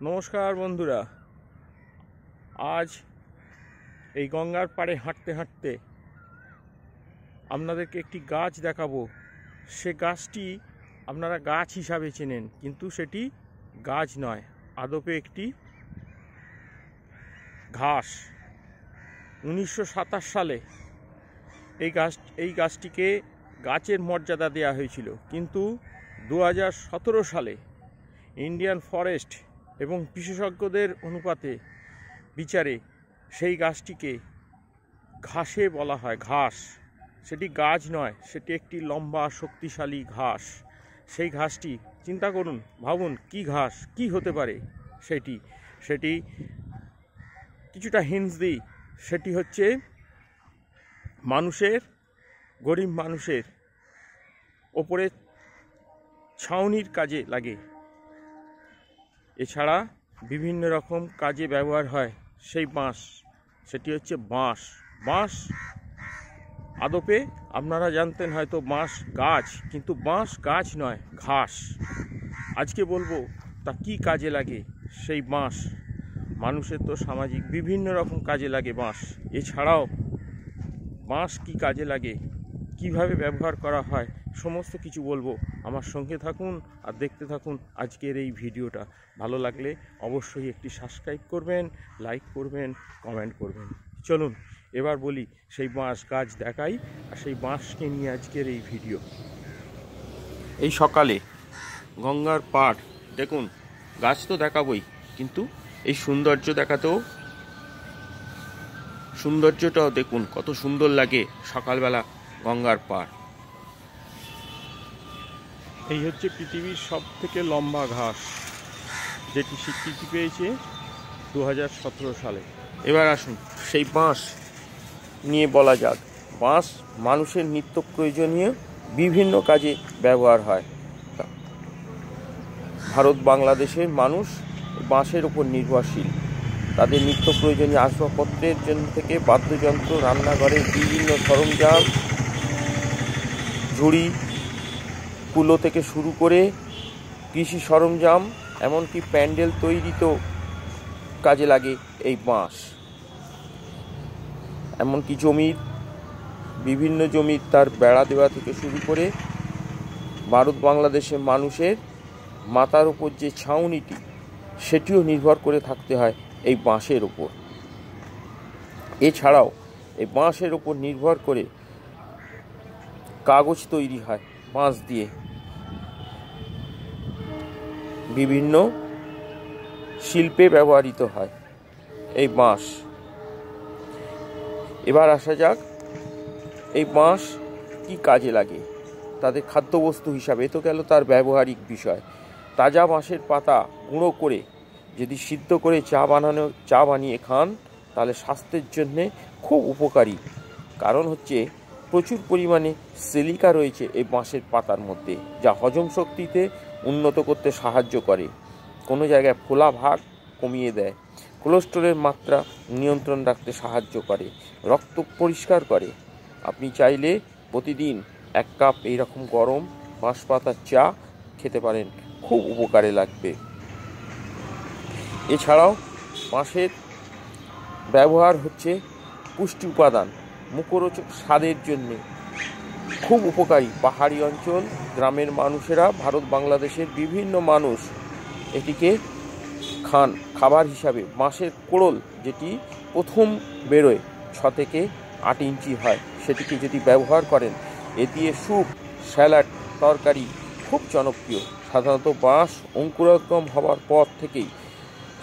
নমস্কার বন্ধুরা, আজ এই গঙ্গার পাড়ে হাঁটতে হাঁটতে আপনাদেরকে একটি গাছ দেখাবো। সে গাছটি আপনারা গাছ হিসাবে চেনেন, কিন্তু সেটি গাছ নয়, আদপে একটি ঘাস। 1927 সালে এই গাছটিকে গাছের মর্যাদা দেওয়া হয়েছিল, কিন্তু 2017 সালে ইন্ডিয়ান ফরেস্ট এবং বিশেষজ্ঞদের অনুপাতে বিচারে সেই গাছটিকে ঘাসে বলা হয়। ঘাস, সেটি গাছ নয়, সেটি একটি লম্বা শক্তিশালী ঘাস। সেই ঘাসটি চিন্তা করুন, ভাবুন কি ঘাস, কি হতে পারে সেটি কিছুটা হিন্টস দিই। সেটি হচ্ছে গরিব মানুষের ওপরে ছাউনির কাজে লাগে। এছাড়া বিভিন্ন রকম কাজে ব্যবহার হয় সেই বাঁশ, সেটি হচ্ছে বাঁশ। বাঁশ আদপে আপনারা জানতেন হয়তো বাঁশ গাছ, কিন্তু বাঁশ গাছ নয়, ঘাস। আজকে বলবো তা কি কাজে লাগে সেই বাঁশ। মানুষের তো সামাজিক বিভিন্ন রকম কাজে লাগে বাঁশ। এছাড়াও বাঁশ কি কাজে লাগে, কিভাবে ব্যবহার করা হয়, সমস্ত কিছু বলবো। আমার সঙ্গে থাকুন আর দেখতে থাকুন আজকের এই ভিডিওটা। ভালো লাগলে অবশ্যই একটি সাবস্ক্রাইব করবেন, লাইক করবেন, কমেন্ট করবেন। চলুন এবার বলি, সেই বাঁশ গাছ দেখাই, আর সেই বাঁশকে নিয়ে আজকের এই ভিডিও। এই সকালে গঙ্গার পাড় দেখুন, গাছ তো দেখাবই, কিন্তু এই সৌন্দর্যটাও দেখুন, কত সুন্দর লাগে সকালবেলা গঙ্গার পাড়। এই হচ্ছে পৃথিবীর সবথেকে লম্বা ঘাস, যেটি স্বীকৃতি পেয়েছে 2017 সালে। এবার আসুন সেই বাঁশ নিয়ে বলা যাক। বাঁশ মানুষের নিত্য প্রয়োজনীয় বিভিন্ন কাজে ব্যবহার হয়। ভারত বাংলাদেশের মানুষ বাঁশের উপর নির্ভরশীল। তাদের নিত্য প্রয়োজনীয় আসবাবপত্রের জন্য থেকে বাদ্যযন্ত্র, রান্নাঘরের বিভিন্ন সরঞ্জাম, ঝুড়ি, কুলো থেকে শুরু করে কৃষি সরঞ্জাম, এমনকি প্যান্ডেল তৈরিতেও কাজে লাগে এই বাঁশ। এমনকি বিভিন্ন জমির তার বেড়া দেওয়া থেকে শুরু করে ভারত বাংলাদেশের মানুষের মাথার উপর যে ছাউনিটি, সেটিও নির্ভর করে থাকতে হয় এই বাঁশের ওপর। এছাড়াও এই বাঁশের ওপর নির্ভর করে কাগজ তৈরি হয় বাঁশ দিয়ে, বিভিন্ন শিল্পে ব্যবহৃত হয় এই বাঁশ। এবার আসা যাক এই বাঁশ কি কাজে লাগে তাদের খাদ্যবস্তু হিসাবে। তো গেল তার ব্যবহারিক বিষয়। তাজা বাঁশের পাতা গুঁড়ো করে যদি সিদ্ধ করে চা বানিয়ে খান, তাহলে স্বাস্থ্যের জন্যে খুব উপকারী। কারণ হচ্ছে প্রচুর পরিমাণে সিলিকা রয়েছে এই বাঁশের পাতার মধ্যে, যা হজম শক্তিতে উন্নত করতে সাহায্য করে। কোনো জায়গায় ফোলা ভাগ কমিয়ে দেয়, কোলেস্টেরলের মাত্রা নিয়ন্ত্রণ রাখতে সাহায্য করে, রক্ত পরিষ্কার করে। আপনি চাইলে প্রতিদিন 1 কাপ এইরকম গরম বাঁশ পাতার চা খেতে পারেন, খুব উপকারে লাগবে। এছাড়াও বাঁশের ব্যবহার হচ্ছে পুষ্টি উপাদান, মুখরোচক স্বাদের জন্যে খুব উপকারী। পাহাড়ি অঞ্চল, গ্রামের মানুষেরা, ভারত বাংলাদেশের বিভিন্ন মানুষ এটিকে খান খাবার হিসাবে। বাঁশের কোড়ল যেটি প্রথম বেরোয় 6 থেকে 8 ইঞ্চি হয়, সেটিকে যদি ব্যবহার করেন, এ দিয়ে স্যুপ, স্যালাড, তরকারি খুব জনপ্রিয়। সাধারণত বাঁশ অঙ্কুরোদ্গম হওয়ার পর থেকেই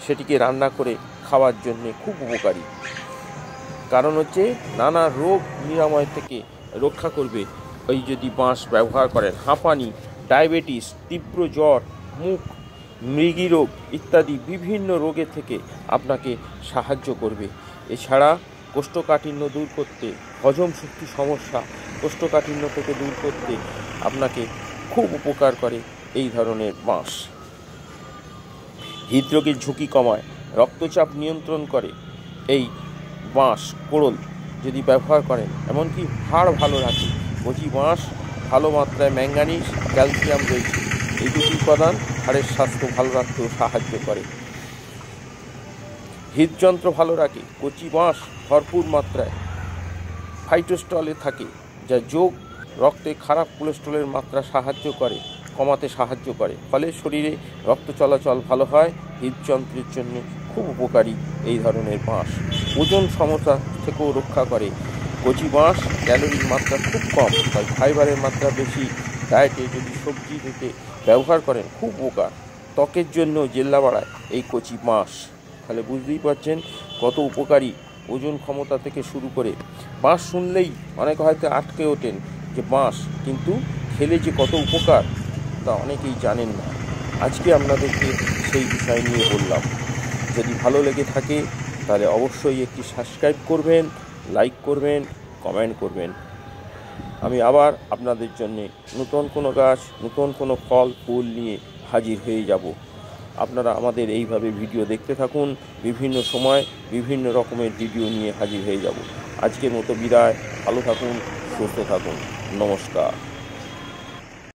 সেটিকে রান্না করে খাওয়ার জন্যে খুব উপকারী। কারণ হচ্ছে নানা রোগ নিরাময় থেকে রক্ষা করবে ওই যদি বাঁশ ব্যবহার করেন। হাঁপানি, ডায়াবেটিস, তীব্র জ্বর, মুখ, মৃগীরোগ ইত্যাদি বিভিন্ন রোগের থেকে আপনাকে সাহায্য করবে। এছাড়া কোষ্ঠকাঠিন্য দূর করতে, হজম শক্তি সমস্যা, কোষ্ঠকাঠিন্য থেকে দূর করতে আপনাকে খুব উপকার করে এই ধরনের বাঁশ। হৃদরোগের ঝুঁকি কমায়, রক্তচাপ নিয়ন্ত্রণ করে এই বাঁশ কোড়ল যদি ব্যবহার করেন। এমনকি হাড় ভালো রাখে। কচি বাঁশ ভালো মাত্রায় ম্যাঙ্গানিজ, ক্যালসিয়াম রয়েছে। এই দুটি উপাদান হাড়ের স্বাস্থ্য ভালো রাখতেও সাহায্য করে। হৃদযন্ত্র ভালো রাখে। কচি বাঁশ ভরপুর মাত্রায় ফাইটোস্টলে থাকে, যা যোগ রক্তে খারাপ কোলেস্ট্রলের মাত্রা কমাতে সাহায্য করে। ফলে শরীরে রক্ত চলাচল ভালো হয়। হৃদযন্ত্রের জন্য খুব উপকারী এই ধরনের বাঁশ। ওজন সমস্যা থেকেও রক্ষা করে। কচি বাঁশ ক্যালোরির মাত্রা খুব কম, তাই ফাইবারের মাত্রা বেশি। ডায়েটে যদি সবজি থেকে ব্যবহার করেন খুব উপকার। ত্বকের জন্য জেল্লা বাড়ায় এই কচি বাঁশ। তাহলে বুঝতেই পারছেন কত উপকারী। ওজন ক্ষমতা থেকে শুরু করে বাঁশ শুনলেই অনেকে হয়তো আটকে ওঠেন যে বাঁশ, কিন্তু খেলে যে কত উপকার তা অনেকেই জানেন না। আজকে আপনাদেরকে সেই বিষয় নিয়ে বললাম। যদি ভালো লেগে থাকে তাহলে অবশ্যই একটি সাবস্ক্রাইব করবেন, লাইক করবেন, কমেন্ট করবেন। আমি আবার আপনাদের জন্যে নতুন কোনো গাছ, নতুন কোনো ফল ফুল নিয়ে হাজির হয়ে যাব। আপনারা আমাদের এইভাবে ভিডিও দেখতে থাকুন। বিভিন্ন সময় বিভিন্ন রকমের ভিডিও নিয়ে হাজির হয়ে যাব। আজকের মতো বিদায়। ভালো থাকুন, সুস্থ থাকুন। নমস্কার।